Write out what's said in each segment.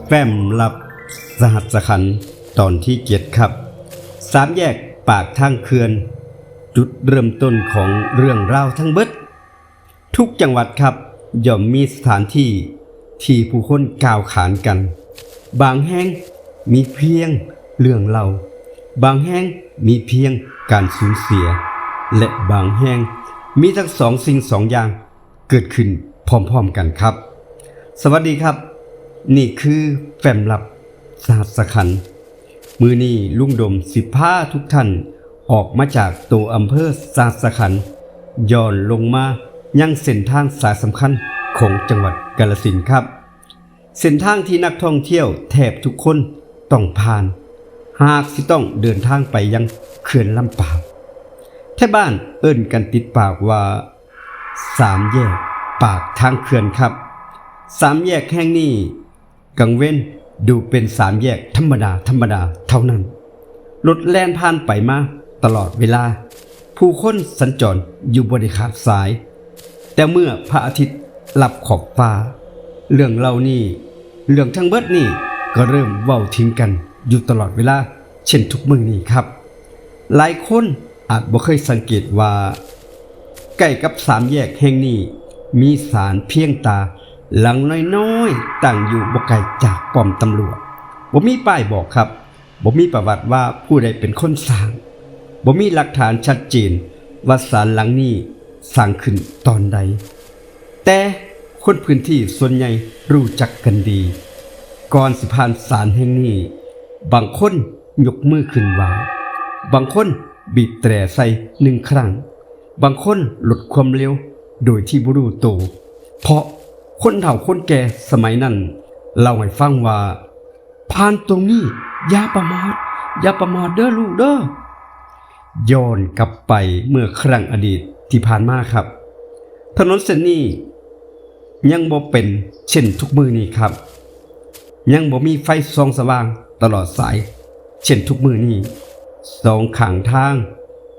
แฟ้มลับสหัสขันธ์ตอนที่7ครับ3แยกปากทางเขื่อนจุดเริ่มต้นของเรื่องราวทั้งเบิดทุกจังหวัดครับย่อมมีสถานที่ที่ผู้คนกล่าวขานกันบางแห่งมีเพียงเรื่องเล่าบางแห่งมีเพียงการสูญเสียและบางแห่งมีทั้งสองสิ่งสองอย่างเกิดขึ้นพร้อมๆกันครับสวัสดีครับนี่คือแฟ้มลับสหัสขันธ์มื้อนี้ลุงดมสิพาทุกท่านออกมาจากตัวอำเภอสหัสขันธ์ย้อนลงมายังเส้นทางสายสำคัญของจังหวัดกาฬสินธุ์ครับเส้นทางที่นักท่องเที่ยวแทบทุกคนต้องผ่านหากสิต้องเดินทางไปยังเขื่อนลำปาวแท่บ้านเอิ้นกันติดปากว่า3แยกปากทางเขื่อนครับ3แยกแห่งนี้กังเว้นดูเป็น3แยกธรรมดาเท่านั้นรถแล่นผ่านไปมาตลอดเวลาผู้คนสัญจรอยู่บริขาดสายแต่เมื่อพระอาทิตย์ลับขอบฟ้าเรื่องเล่านี่เรื่องทั้งเบิดนี่ก็เริ่มเว้าทิ้งกันอยู่ตลอดเวลาเช่นทุกมื้อนี้ครับหลายคนอาจบ่เคยสังเกตว่าใกล้กับ3แยกแห่งนี้มีศาลเพียงตาหลังน้อยๆตั้งอยู่บ่ไกลจากป้อมตำรวจบ่มีป้ายบอกครับบ่มีประวัติว่าผู้ใดเป็นคนสร้างบ่มีหลักฐานชัดเจนว่าศาลหลังนี้สร้างขึ้นตอนใดแต่คนพื้นที่ส่วนใหญ่รู้จักกันดีก่อนสิผ่านศาลแห่งนี้บางคนยกมือขึ้นไหว้บางคนบีบแตรใส่1ครั้งบางคนลดความเร็วโดยที่บ่รู้ตัวเพราะคนเฒ่าคนแก่สมัยนั้นเล่าให้ฟังว่าผ่านตรงนี้อย่าประมาทเด้อลูกเด้อย้อนกลับไปเมื่อครั้งอดีตที่ผ่านมาครับถนนเส้นนี้ยังบ่เป็นเช่นทุกมื้อนี้ครับยังบ่มีไฟส่องสว่างตลอดสายเช่นทุกมื้อนี้สองข้างทาง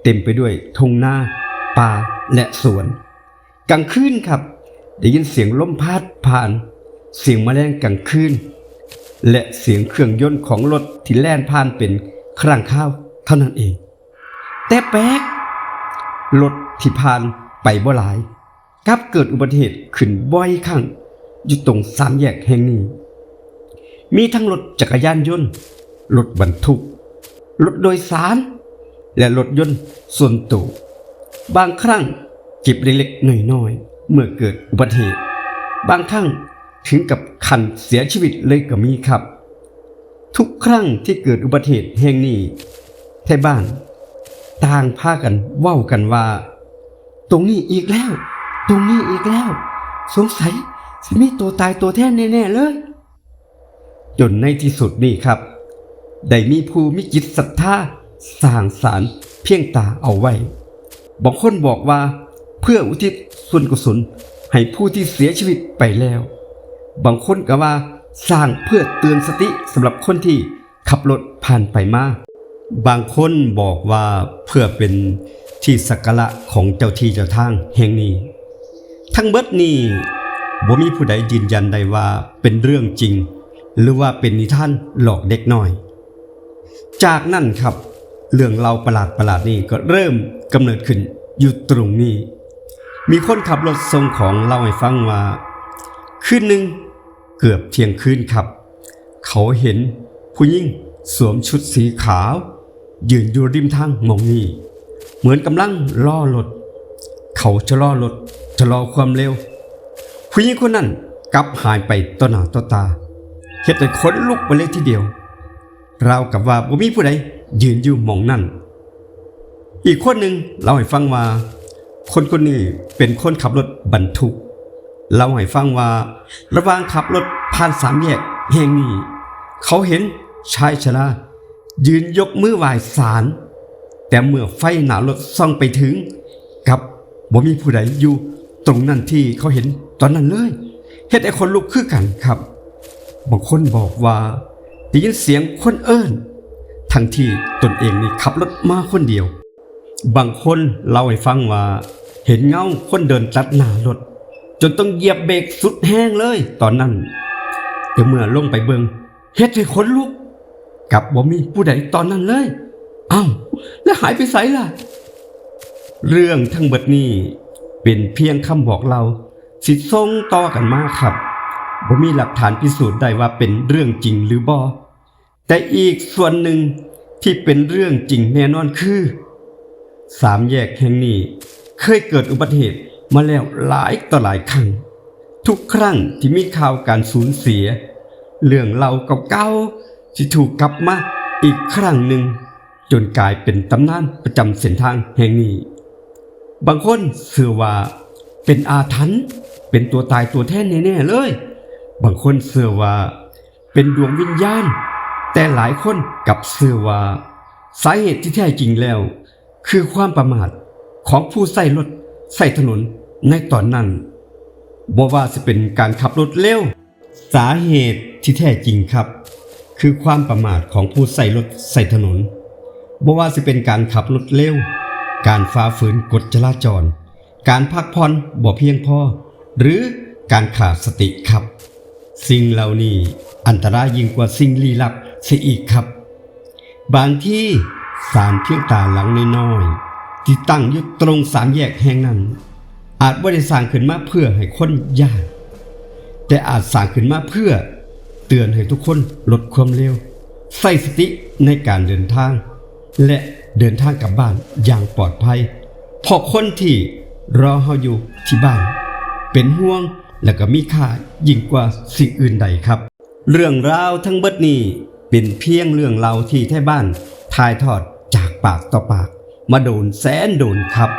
เต็มไปด้วยทุ่งนาป่าและสวนกลางคืนครับได้ยินเสียงลมพัดผ่านเสียงแมลงกลางคืนและเสียงเครื่องยนต์ของรถที่แล่นผ่านเป็นครั้งคราวเท่านั้นเองแต่แปลกรถที่ผ่านไปบ่หลายกลับเกิดอุบัติเหตุขึ้นบ่อยครั้งอยู่ตรง3แยกแห่งนี้มีทั้งรถจักรยานยนต์รถบรรทุกรถโดยสารและรถยนต์ส่วนตัวบางครั้งเจ็บเล็กๆน้อยๆเมื่อเกิดอุบัติเหตุบางครั้งถึงกับคันเสียชีวิตเลยก็มีครับทุกครั้งที่เกิดอุบัติเหตุแห่งนี้ไทบ้านต่างพากันเว้ากันว่าตรงนี้อีกแล้วสงสัยสิมีตัวตายตัวแท้แน่ๆเลยจนในที่สุดนี่ครับได้มีผู้มีจิตศรัทธาสร้างศาลเพียงตาเอาไว้บางคนบอกว่าเพื่ออุทิศส่วนกุศลให้ผู้ที่เสียชีวิตไปแล้วบางคนก็ว่าสร้างเพื่อเตือนสติสำหรับคนที่ขับรถผ่านไปมาบางคนบอกว่าเพื่อเป็นที่สักการะของเจ้าที่เจ้าทางแห่งนี้ทั้งเบิดนี้บ่มีผู้ใดยืนยันได้ว่าเป็นเรื่องจริงหรือว่าเป็นนิทานหลอกเด็กน้อยจากนั้นครับเรื่องเล่าประหลาดนี่ก็เริ่มกำเนิดขึ้นอยู่ตรงนี้มีคนขับรถส่งของเล่าให้ฟังว่าคืนหนึ่งเกือบเที่ยงคืนครับเขาเห็นผู้หญิงสวมชุดสีขาวยืนอยู่ริมทางมองนี่เหมือนกำลังล่อรถเขาจะล่อรถจะรอความเร็วผู้หญิงคนนั้นกลับหายไปต่อหน้าต่อตาเฮ็ดให้ขนลุกไปเลยทีเดียวราวกับว่าบ่มีผู้ใดยืนอยู่หม่องนั้นอีกคนหนึ่งเล่าให้ฟังว่าคนนี้เป็นคนขับรถบรรทุกเล่าให้ฟังว่าระหว่างขับรถผ่าน3แยกแห่งนี้เขาเห็นชายชรายืนยกมือไหว้ศาลแต่เมื่อไฟหน้ารถส่องไปถึงกับบ่มีผู้ใดอยู่ตรงนั้นที่เขาเห็นตอนนั้นเลยเฮ็ดให้คนลุกคือกันครับบางคนบอกว่าได้ยินเสียงคนเอิ้นทั้งที่ตนเองนี่ขับรถมาคนเดียวบางคนเล่าให้ฟังว่าเห็นเงาคนเดินตัดหน้ารถจนต้องเหยียบเบรกสุดแห้งเลยตอนนั้น แต่เมื่อลงไปเบิงเฮ็ดให้ขนลุกกับบ่มีผู้ใดตอนนั้นเลยอ้าวแล้วหายไปไสล่ะเรื่องทั้งเบิดนี้เป็นเพียงคำบอกเล่าสิส่งต่อกันมาครับบ่มีหลักฐานพิสูจน์ได้ว่าเป็นเรื่องจริงหรือบ่แต่อีกส่วนหนึ่งที่เป็นเรื่องจริงแน่นอนคือสามแยกแห่งนี้เคยเกิดอุบัติเหตุมาแล้วหลายต่อหลายครั้งทุกครั้งที่มีข่าวการสูญเสียเรื่องเล่าเก่าๆที่ถูกกลับมาอีกครั้งหนึ่งจนกลายเป็นตำนานประจำเส้นทางแห่งนี้บางคนเชื่อว่าเป็นอาถรรพ์เป็นตัวตายตัวแทนแน่ๆเลยบางคนเชื่อว่าเป็นดวงวิญญาณแต่หลายคนกลับเชื่อว่าสาเหตุที่แท้จริงแล้วคือความประมาทของผู้ใช้รถใช้ถนนในตอนนั้นบ่ว่าจะเป็นการขับรถเร็วสาเหตุที่แท้จริงครับคือความประมาทของผู้ใช้รถใช้ถนนบ่ว่าจะเป็นการขับรถเร็วการฝ่าฝืนกฎจราจรการพักผ่อนบ่เพียงพอหรือการขาดสติครับสิ่งเหล่านี้อันตรายยิ่งกว่าสิ่งลี้ลับเสียอีกครับบางที่ศาลเพียงตาหลังน้อยๆที่ตั้งอยู่ตรงสามแยกแห่งนั้นอาจบ่ได้สร้างขึ้นมาเพื่อให้คนย่านแต่อาจสร้างขึ้นมาเพื่อเตือนให้ทุกคนลดความเร็วใส่สติในการเดินทางและเดินทางกลับบ้านอย่างปลอดภัยเพราะคนที่รอเฮาอยู่ที่บ้านเป็นห่วงและก็มีค่ายิ่งกว่าสิ่งอื่นใดครับเรื่องราวทั้งเบิดนี้เป็นเพียงเรื่องเล่าที่แท้บ้านถ่ายทอดจากปากต่อปากมาโดนแสนโดนครับ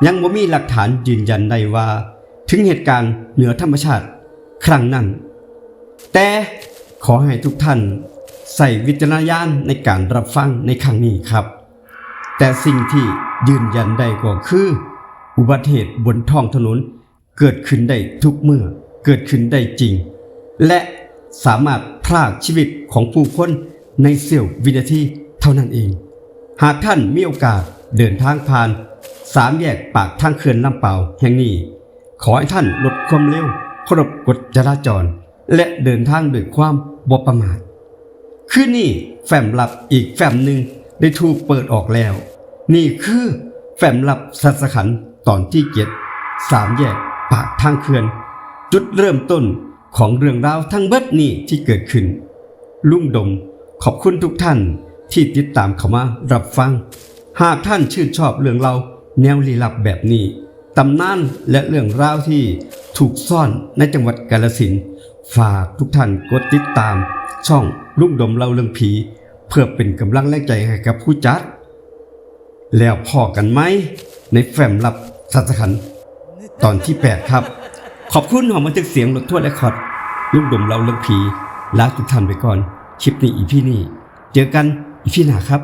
ยังบ่มีหลักฐานยืนยันได้ว่าถึงเหตุการณ์เหนือธรรมชาติครั้งนั้นแต่ขอให้ทุกท่านใส่วิจารณญาณในการรับฟังในครั้งนี้ครับแต่สิ่งที่ยืนยันได้ก็คืออุบัติเหตุบนท้องถนนเกิดขึ้นได้ทุกเมื่อเกิดขึ้นได้จริงและสามารถพรากชีวิตของผู้คนในเสี้ยววินาทีเท่านั้นเองหากท่านมีโอกาสเดินทางผ่านสามแยกปากทางเขื่อนลำเปาแห่งนี้ขอให้ท่านลดความเร็วเคารพกฎจราจรและเดินทางด้วยความบ่ประมาทคืนนี้แฟ้มลับอีกแฟ้มหนึ่งได้ถูกเปิดออกแล้วนี่คือแฟ้มลับสัสขันธ์ตอนที่7สามแยกปากทางเขื่อนจุดเริ่มต้นของเรื่องราวทั้งเบิดนี้ที่เกิดขึ้นลุงดมขอบคุณทุกท่านที่ติดตามเข้ามารับฟังหากท่านชื่นชอบเรื่องเราแนวลี้ลับแบบนี้ตำนานและเรื่องราวที่ถูกซ่อนในจังหวัดกาฬสินธุ์ฝากทุกท่านกดติดตามช่องลุงดมเล่าเรื่องผีเพื่อเป็นกำลังแรงใจให้กับผู้จัดแล้วพอกันไหมในแฟ้มลับสัสขันธ์ตอนที่8ครับขอบคุณหอมบันทึกเสียงรถทั่วและคอร์ดลุงดมเล่าเรื่องผีลาทุกท่านไปก่อนคลิปนี้อีพีนี้เจอกันอีพีหน้าครับ